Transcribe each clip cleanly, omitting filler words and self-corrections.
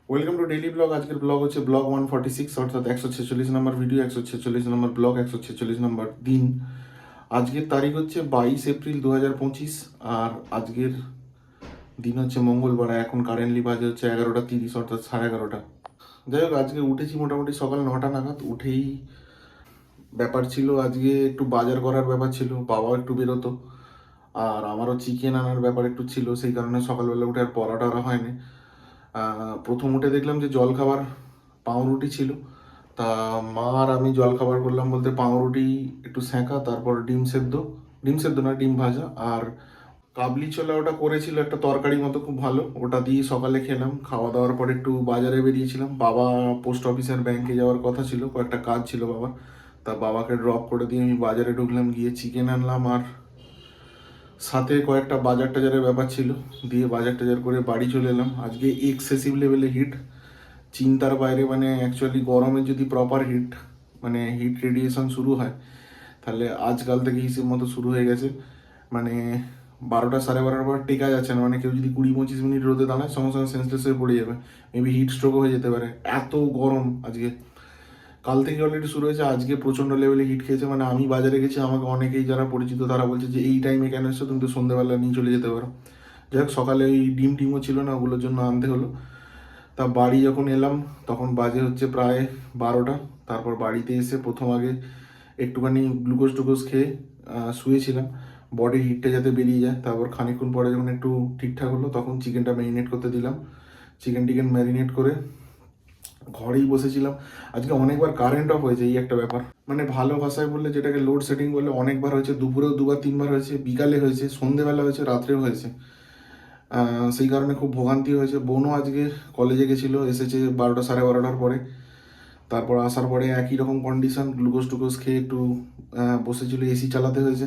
Welcome to daily blog. আজকের blog হচ্ছে blog 146, অর্থাৎ 146 নম্বর ভিডিও, 146 নম্বর ব্লগ, 146 নম্বর দিন। আজকের তারিখ হচ্ছে 22 এপ্রিল 2025, আর আজকের দিন হচ্ছে মঙ্গলবার। এখন কারেন্টলি বাজে হচ্ছে 11:30, অর্থাৎ 11:30। যাই হোক, আজকে উঠেছি মোটামুটি সকাল 9টা নাগাদ। উঠেই ব্যাপার ছিল, আজকে একটু বাজার করার ব্যাপার ছিল, বাবাও একটু বেরোতো, আর আমারও চিকেন আনার ব্যাপার একটু ছিল। সেই কারণে সকালবেলা উঠে আর পড়াটা হয়নি। প্রথম উঠে দেখলাম যে জলখাবার পাউরুটি ছিল। তা মা আর আমি জলখাবার করলাম বলতে পাউরুটি একটু সেঁকা, তারপর ডিম সেদ্ধ, ডিম সেদ্ধ না ডিম ভাজা, আর কাবলি ছোলা ওটা করেছিল একটা তরকারি মতো, খুব ভালো। ওটা দিয়ে সকালে খেলাম। খাওয়া দাওয়ার পর একটু বাজারে বেরিয়েছিলাম। বাবা পোস্ট অফিসের ব্যাংকে যাওয়ার কথা ছিল, কয়েকটা কাজ ছিল বাবার। তা বাবাকে ড্রপ করে দিয়ে আমি বাজারে ঢুকলাম, গিয়ে চিকেন আনলাম, আর সাথে কয়েকটা বাজার টাজারের ব্যাপার ছিল, দিয়ে বাজার টাজার করে বাড়ি চলে এলাম। আজকে এক্সেসিভ লেভেলে হিট, চিন্তার বাইরে। মানে অ্যাকচুয়ালি গরমে যদি প্রপার হিট, মানে হিট রেডিয়েশন শুরু হয়, তাহলে আজকাল থেকে হিসেব মতো শুরু হয়ে গেছে। মানে 12টা 12:30 পর টেকা যাচ্ছে না। মানে কেউ যদি 20-25 মিনিট রোদে দাঁড়ায়, সঙ্গে সঙ্গে সেন্সলেস হয়ে পড়ে যাবে। মেবি হিট স্ট্রোকও হয়ে যেতে পারে, এত গরম আজকে। কাল থেকে অলরেডি শুরু হয়েছে, আজকে প্রচণ্ড লেভেলে হিট খেয়েছে। মানে আমি বাজারে গেছি, আমাকে অনেকেই যারা পরিচিত তারা বলছে যে এই টাইমে কেন এসছো, তুমি তো সন্ধ্যেবেলা নিয়ে চলে যেতে পারো। যাই হোক, সকালে ওই ডিম টিমও ছিল না, ওগুলোর জন্য আনতে হলো। তা বাড়ি যখন এলাম তখন বাজে হচ্ছে প্রায় 12টা। তারপর বাড়িতে এসে প্রথম আগে একটুখানি গ্লুকোজ টুকোজ খেয়ে শুয়েছিলাম, বডির হিটটা যাতে বেরিয়ে যায়। তারপর খানিকক্ষণ পরে যখন একটু ঠিকঠাক হলো, তখন চিকেনটা ম্যারিনেট করতে দিলাম। চিকেন টিকেন ম্যারিনেট করে ঘরেই বসেছিলাম। আজকে অনেকবার কারেন্ট অফ হয়েছে, এই একটা ব্যাপার। মানে ভালো ভাষায় বললে যেটাকে লোড সেটিং বলে, অনেকবার হয়েছে। দুপুরেও দুবার তিনবার হয়েছে, বিকালে হয়েছে, সন্ধেবেলা হয়েছে, রাত্রেও হয়েছে। সেই কারণে খুব ভোগান্তি হয়েছে। বোনও আজকে কলেজে গেছিলো, এসেছে 12টা 12:30 পরে। তারপর আসার পরে একই রকম কন্ডিশন, গ্লুকোজ টুকোজ খেয়ে একটু বসেছিল, এসি চালাতে হয়েছে।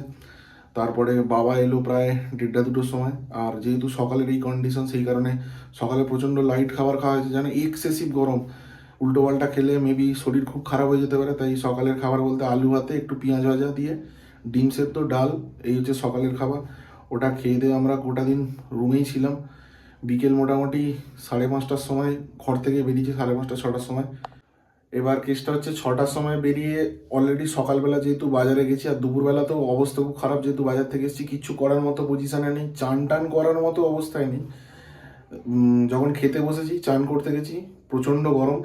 তারপরে বাবা এলো প্রায় 1:30-2টোর সময়। আর যেহেতু সকালের এই কন্ডিশন, সেই কারণে সকালে প্রচণ্ড লাইট খাবার খাওয়া হয়েছে, যেন এক্সেসিভ গরম। উল্টো পাল্টা খেলে মেবি শরীর খুব খারাপ হয়ে যেতে পারে। তাই সকালের খাবার বলতে আলু ভাতে একটু পেঁয়াজ ভাজা দিয়ে ডিম সেদ্ধ ডাল, এই হচ্ছে সকালের খাবার। ওটা খেয়ে দিয়ে আমরা গোটা দিন রুমেই ছিলাম। বিকেল মোটামুটি 5:30টার সময় ঘর থেকে বেরিয়েছি, 5:30-6টার সময়। এবার কেসটা হচ্ছে 6টার সময় বেরিয়ে অলরেডি সকালবেলা যেহেতু বাজারে গেছি, আর দুপুরবেলা তো অবস্থা খুব খারাপ, যেহেতু বাজার থেকে এসেছি, কিচ্ছু করার মতো পজিশানে নেই, চান টান করার মতো অবস্থায় নেই। যখন খেতে বসেছি, চান করতে গেছি, প্রচণ্ড গরম।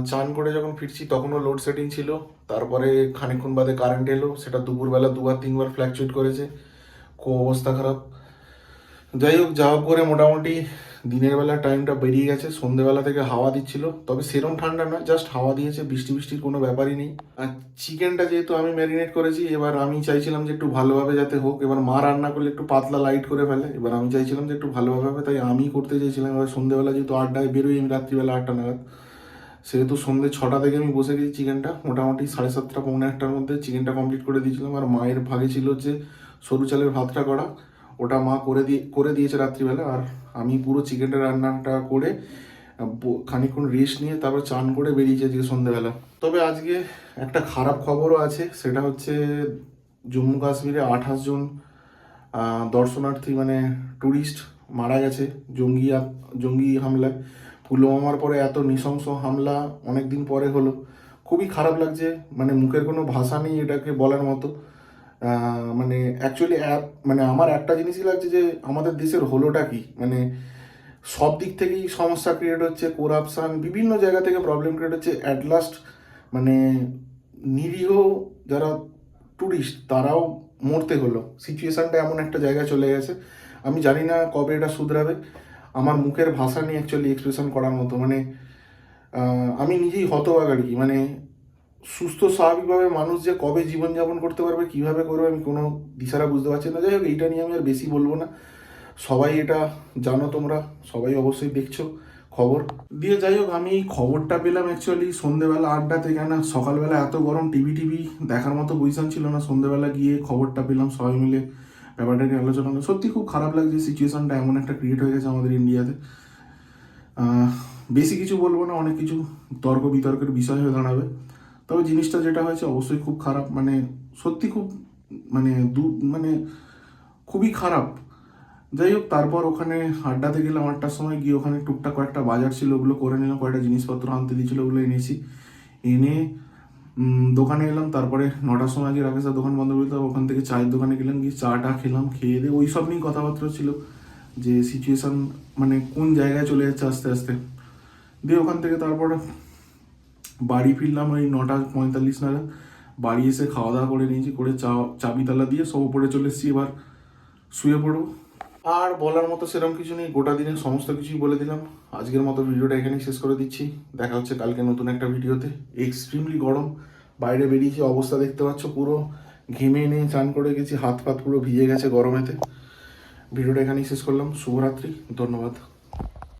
চান করে যখন ফিরছি তখনও লোড সেটিং ছিল। তারপরে খানিকক্ষণ বাদে কারেন্ট এলো, সেটা দুপুরবেলা দুবার তিনবার ফ্ল্যাকচুয়েট করেছে, খুব অবস্থা খারাপ। যাই হোক, যা হোক করে মোটামুটি দিনের বেলা টাইমটা বেরিয়ে গেছে। সন্ধেবেলা থেকে হাওয়া দিচ্ছিল, তবে সেরকম ঠান্ডা নয়, জাস্ট হাওয়া দিয়েছে, বৃষ্টি বৃষ্টির কোনো ব্যাপারই নেই। আর চিকেনটা যেহেতু আমি ম্যারিনেট করেছি, এবার আমি চাইছিলাম যে একটু ভালোভাবে যাতে হোক। এবার মা রান্না করলে একটু পাতলা লাইট করে ফেলে, এবার আমি চাইছিলাম যে একটু ভালোভাবে হবে, তাই আমি করতে চাইছিলাম। এবার সন্ধেবেলা যেহেতু 8টায় বেরোই আমি, রাত্রিবেলা 8টা নাগাদ, সেহেতু সন্ধ্যে 6টা থেকে আমি বসে গেছি। চিকেনটা মোটামুটি 7:30 পৌনে 1টার মধ্যে চিকেনটা কমপ্লিট করে দিয়েছিলাম। আর মায়ের ভাগে ছিল যে সরু চালের ভাতটা করা, ওটা মা করে দিয়েছে রাত্রিবেলা। আর আমি পুরো চিকেনটা রান্নাটা করে খানিকক্ষণ রেস্ট নিয়ে তারপর চান করে বেরিয়েছি আজকে সন্ধ্যেবেলা। তবে আজকে একটা খারাপ খবরও আছে, সেটা হচ্ছে জম্মু কাশ্মীরে 28 জন দর্শনার্থী, মানে ট্যুরিস্ট মারা গেছে জঙ্গি হামলায়। পুলওয়ামার পরে এত নৃশংস হামলা অনেক দিন পরে হলো, খুবই খারাপ লাগছে। মানে মুখের কোনো ভাষা নেই এটাকে বলার মতো। মানে অ্যাকচুয়ালি মানে আমার একটা জিনিসই লাগছে যে আমাদের দেশের হলোটা কি। মানে সব দিক থেকেই সমস্যা ক্রিয়েট হচ্ছে, করাপশান, বিভিন্ন জায়গা থেকে প্রবলেম ক্রিয়েট হচ্ছে। অ্যাট লাস্ট মানে নিরীহ যারা ট্যুরিস্ট তারাও মরতে হলো। সিচুয়েশানটা এমন একটা জায়গায় চলে গেছে, আমি জানি না কবে এটা শুধরাবে। আমার মুখের ভাষা নিয়ে অ্যাকচুয়ালি এক্সপ্রেশন করার মতো। মানে আমি নিজেই হতবাক আর কি। মানে সুস্থ স্বাভাবিকভাবে মানুষ যে কবে জীবনযাপন করতে পারবে, কিভাবে করবে, আমি কোনো দিশারা বুঝতে পারছি না। যাই হোক, এইটা নিয়ে আমি আর বেশি বলবো না। সবাই এটা জানো, তোমরা সবাই অবশ্যই দেখছো খবর দিয়ে। যাই হোক, আমি এই খবরটা পেলাম অ্যাকচুয়ালি সন্ধ্যেবেলা 8টাতে, কেন সকালবেলা এত গরম, টিভি দেখার মতো পজিশন ছিল না। সন্ধ্যেবেলা গিয়ে খবরটা পেলাম, সবাই মিলে ব্যাপারটা নিয়ে আলোচনা হলো। সত্যি খুব খারাপ লাগছে, সিচুয়েশনটা এমন একটা ক্রিয়েট হয়ে গেছে আমাদের ইন্ডিয়াতে। বেশি কিছু বলবো না, অনেক কিছু তর্ক বিতর্কের বিষয় হয়ে দাঁড়াবে। তবে জিনিসটা যেটা হয়েছে অবশ্যই খুব খারাপ। মানে সত্যি খুব, মানে মানে খুবই খারাপ। যাই হোক, তারপর ওখানে আড্ডাতে গেলাম 8টার সময়, গিয়ে ওখানে টুকটাক কয়েকটা বাজার ছিল, ওগুলো করে নিলাম, কয়েকটা জিনিসপত্র আনতে দিয়েছিল ওগুলো এনেছি। এনে দোকানে এলাম। তারপরে 9টার সময় আগে রাকেশের দোকান বন্ধ করে দিলাম, ওখান থেকে চায়ের দোকানে গেলাম, গিয়ে চাটা খেলাম। খেয়ে দিয়ে ওই সব নিয়েই কথাবার্তা ছিল, যে সিচুয়েশান মানে কোন জায়গায় চলে যাচ্ছে আস্তে আস্তে। দিয়ে ওখান থেকে তারপর বাড়ি ফিরলাম ওই 9:45 নাগাদ। বাড়ি এসে খাওয়া দাওয়া করে নিয়েছি, করে চাবি তালা দিয়ে সব উপরে চলে এসেছি। এবার শুয়ে পড়বো। আর বলার মতো সেরকম কিছু নেই, গোটা দিনের সমস্ত কিছুই বলে দিলাম। আজকের মতো ভিডিওটা এখানেই শেষ করে দিচ্ছি। দেখা হচ্ছে কালকে নতুন একটা ভিডিওতে। এক্সট্রিমলি গরম, বাইরে বেরিয়েছি, অবস্থা দেখতে পাচ্ছ, পুরো ঘেমে নিয়ে চান করে গেছি, হাত পুরো ভিজে গেছে গরমেতে। ভিডিওটা এখানেই শেষ করলাম। শুভরাত্রি, ধন্যবাদ।